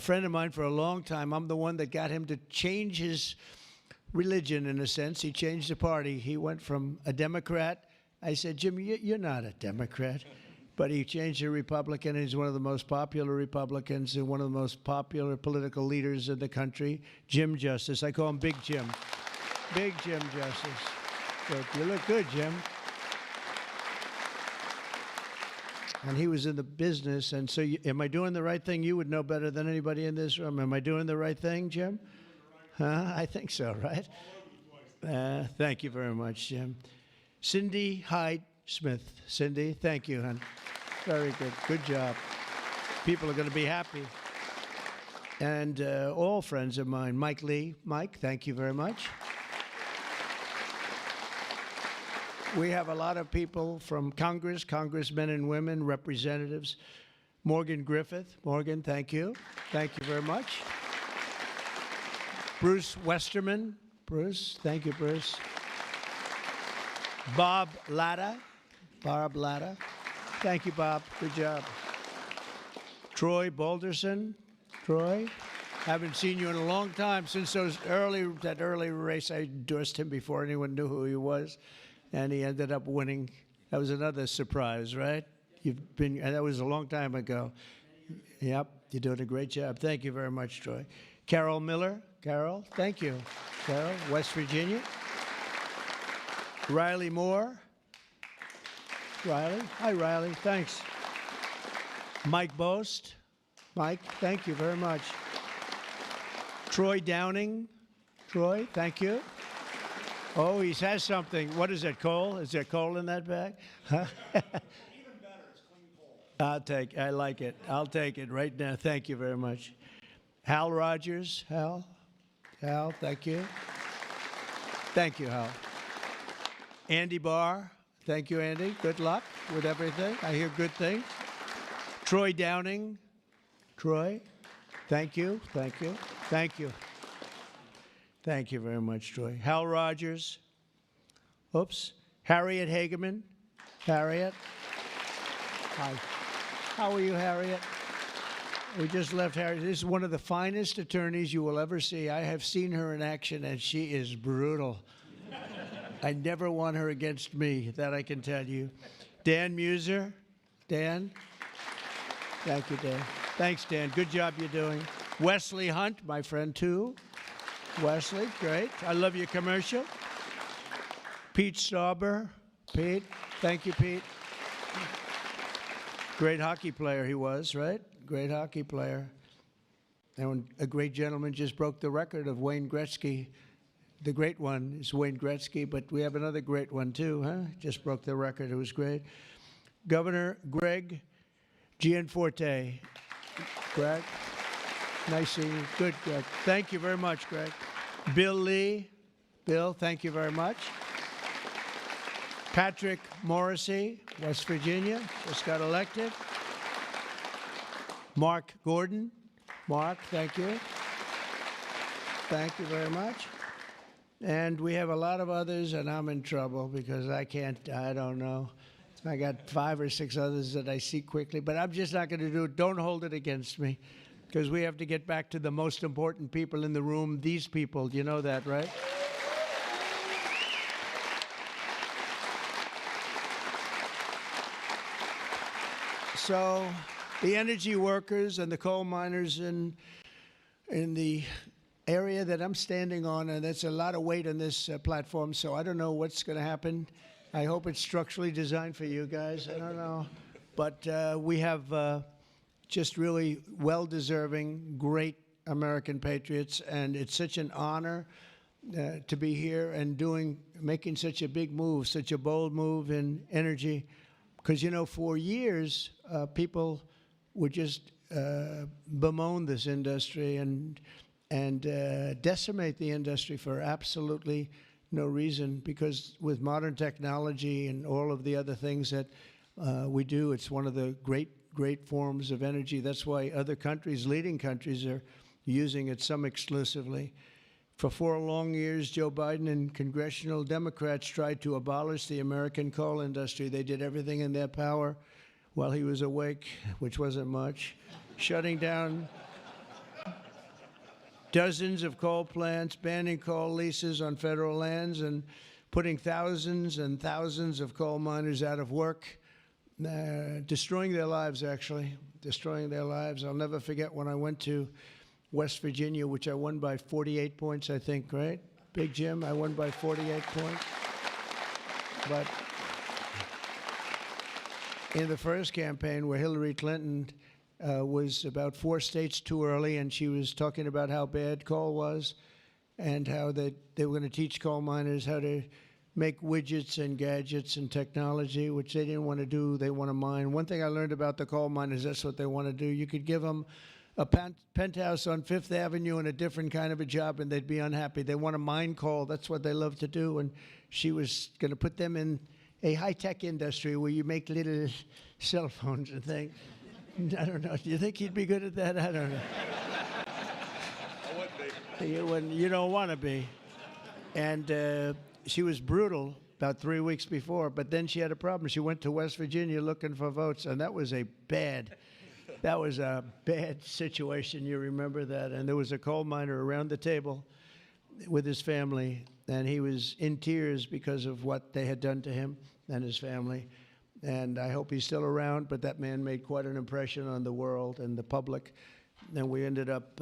friend of mine for a long time. I'm the one that got him to change his religion, in a sense. He changed the party. He went from a Democrat. I said, Jim, you're not a Democrat. But he changed to Republican. He's one of the most popular Republicans and one of the most popular political leaders in the country, Jim Justice. I call him Big Jim. Big Jim Justice. Good. You look good, Jim. And he was in the business. And so am I doing the right thing? You would know better than anybody in this room. Am I doing the right thing, Jim? Huh? I think so, right? Thank you very much, Jim. Cindy Hyde Smith. Cindy, thank you, hon. Very good. Good job. People are going to be happy. And all friends of mine. Mike Lee. Mike, thank you very much. We have a lot of people from Congress, congressmen and women, representatives. Morgan Griffith. Morgan, thank you. Thank you very much. Bruce Westerman. Bruce, thank you, Bruce. Bob Latta. Bob Latta. Thank you, Bob. Good job. Troy Balderson. Troy, haven't seen you in a long time. Since that early race, I endorsed him before anyone knew who he was, and he ended up winning. That was another surprise, right? That was a long time ago. Yep, you're doing a great job. Thank you very much, Troy. Carol Miller. Carol, thank you. Carol, West Virginia. Riley Moore. Riley. Hi, Riley. Thanks. Mike Boast. Mike, thank you very much. Troy Downing. Troy, thank you. Oh, he has something. What is that, coal? Is there coal in that bag? Huh? Even better, it's clean coal. I like it. I'll take it right now. Thank you very much. Hal Rogers. Hal, thank you. Thank you, Hal. Andy Barr. Thank you, Andy. Good luck with everything. I hear good things. Troy Downing. Troy, thank you. Thank you. Thank you. Thank you very much, Troy. Hal Rogers. Oops. Harriet Hageman. Harriet. Hi. How are you, Harriet? We just left Harriet. This is one of the finest attorneys you will ever see. I have seen her in action, and she is brutal. I never want her against me, that I can tell you. Dan Muser. Dan. Thank you, Dan. Thanks, Dan. Good job you're doing. Wesley Hunt, my friend, too. Wesley, great. I love your commercial. Pete Stauber. Pete. Thank you, Pete. Great hockey player he was, right? Great hockey player. And a great gentleman just broke the record of Wayne Gretzky. The great one is Wayne Gretzky, but we have another great one, too, huh? Just broke the record. It was great. Governor Greg Gianforte. Greg, nice seeing you. Good, Greg. Thank you very much, Greg. Bill Lee. Bill, thank you very much. Patrick Morrissey, West Virginia, just got elected. Mark Gordon. Mark, thank you. Thank you very much. And we have a lot of others, and I'm in trouble because I don't know. I got 5 or 6 others that I see quickly, but I'm just not going to do it. Don't hold it against me, because we have to get back to the most important people in the room, these people. You know that, right? So the energy workers and the coal miners in the area that I'm standing on, and that's a lot of weight on this platform, so I don't know what's going to happen. I hope it's structurally designed for you guys. I don't know. But we have just really well-deserving, great American patriots, and it's such an honor to be here and making such a big move, such a bold move in energy. Because, you know, for years, people would just bemoan this industry and decimate the industry for absolutely no reason, because with modern technology and all of the other things that we do, it's one of the great forms of energy. That's why other countries, leading countries, are using it, some exclusively. For 4 long years, Joe Biden and congressional Democrats tried to abolish the American coal industry. They did everything in their power while he was awake, which wasn't much, shutting down dozens of coal plants, banning coal leases on federal lands, and putting thousands and thousands of coal miners out of work, destroying their lives, actually, destroying their lives. I'll never forget when I went to West Virginia, which I won by 48 points, I think, right? Big Jim, I won by 48 points. But in the first campaign where Hillary Clinton was about 4 states too early, and she was talking about how bad coal was and how they were going to teach coal miners how to make widgets and gadgets and technology, which they didn't want to do. They want to mine. One thing I learned about the coal miners, that's what they want to do. You could give them a penthouse on Fifth Avenue and a different kind of a job, and they'd be unhappy. They want to mine coal. That's what they love to do. And she was going to put them in a high-tech industry where you make little cell phones and things. I don't know. Do you think he'd be good at that? I don't know. I would be. You wouldn't. You don't want to be. And she was brutal about 3 weeks before, but then she had a problem. She went to West Virginia looking for votes, and that was a bad situation. You remember that? And there was a coal miner around the table with his family, and he was in tears because of what they had done to him and his family. And I hope he's still around, but that man made quite an impression on the world and the public. And we ended up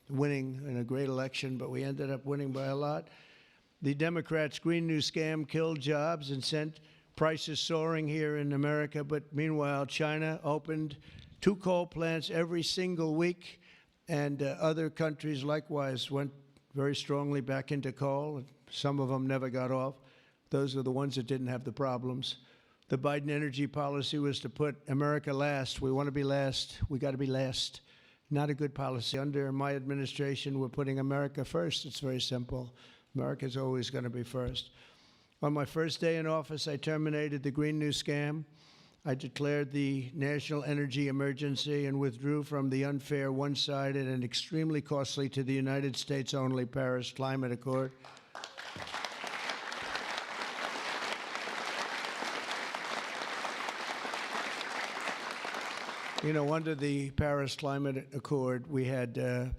winning in a great election, but we ended up winning by a lot. The Democrats' Green New Scam killed jobs and sent prices soaring here in America. But meanwhile, China opened 2 coal plants every single week, and other countries likewise went very strongly back into coal. Some of them never got off. Those are the ones that didn't have the problems. The Biden energy policy was to put America last. We want to be last. We got to be last. Not a good policy. Under my administration, we're putting America first. It's very simple. America's always going to be first. On my first day in office, I terminated the Green New Scam. I declared the national energy emergency and withdrew from the unfair, one-sided, and extremely costly to the United States only Paris Climate Accord. You know, under the Paris Climate Accord, we had a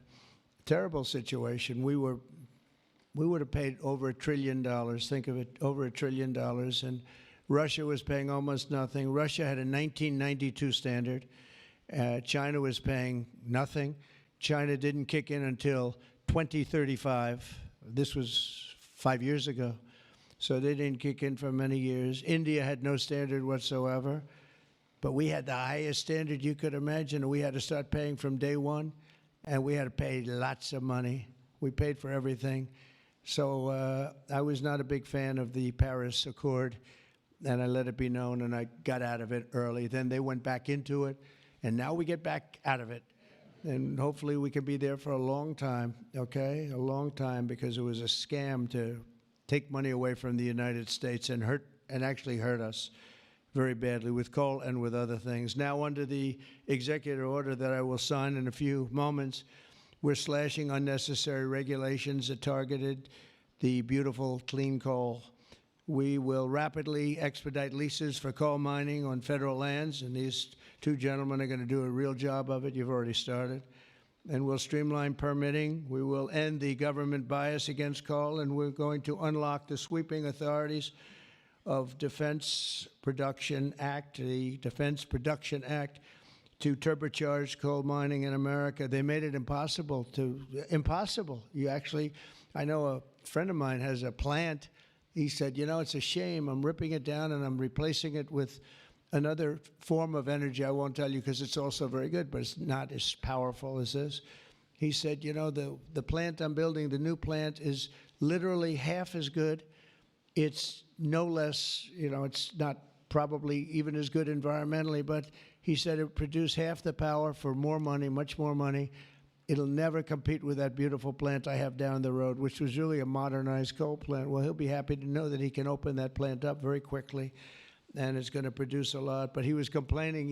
terrible situation. We would have paid over $1 trillion. Think of it, over $1 trillion. And Russia was paying almost nothing. Russia had a 1992 standard. China was paying nothing. China didn't kick in until 2035. This was 5 years ago. So they didn't kick in for many years. India had no standard whatsoever. But we had the highest standard you could imagine, and we had to start paying from day one, and we had to pay lots of money. We paid for everything. So I was not a big fan of the Paris Accord, and I let it be known, and I got out of it early. Then they went back into it, and now we get back out of it. And hopefully we can be there for a long time, okay? A long time, because it was a scam to take money away from the United States and actually hurt us very badly with coal and with other things. Now, under the executive order that I will sign in a few moments, we're slashing unnecessary regulations that targeted the beautiful clean coal. We will rapidly expedite leases for coal mining on federal lands, and these 2 gentlemen are going to do a real job of it. You've already started. And we'll streamline permitting. We will end the government bias against coal, and we're going to unlock the sweeping authorities of Defense Production Act, the Defense Production Act, to turbocharge coal mining in America. They made it impossible. You actually, I know a friend of mine has a plant. He said, you know, it's a shame. I'm ripping it down and I'm replacing it with another form of energy. I won't tell you because it's also very good, but it's not as powerful as this. He said, you know, the plant I'm building, the new plant, is literally half as good. It's no less, you know, it's not probably even as good environmentally, but he said it produced half the power for more money, much more money. It'll never compete with that beautiful plant I have down the road, which was really a modernized coal plant. Well, he'll be happy to know that he can open that plant up very quickly, and it's going to produce a lot. But he was complaining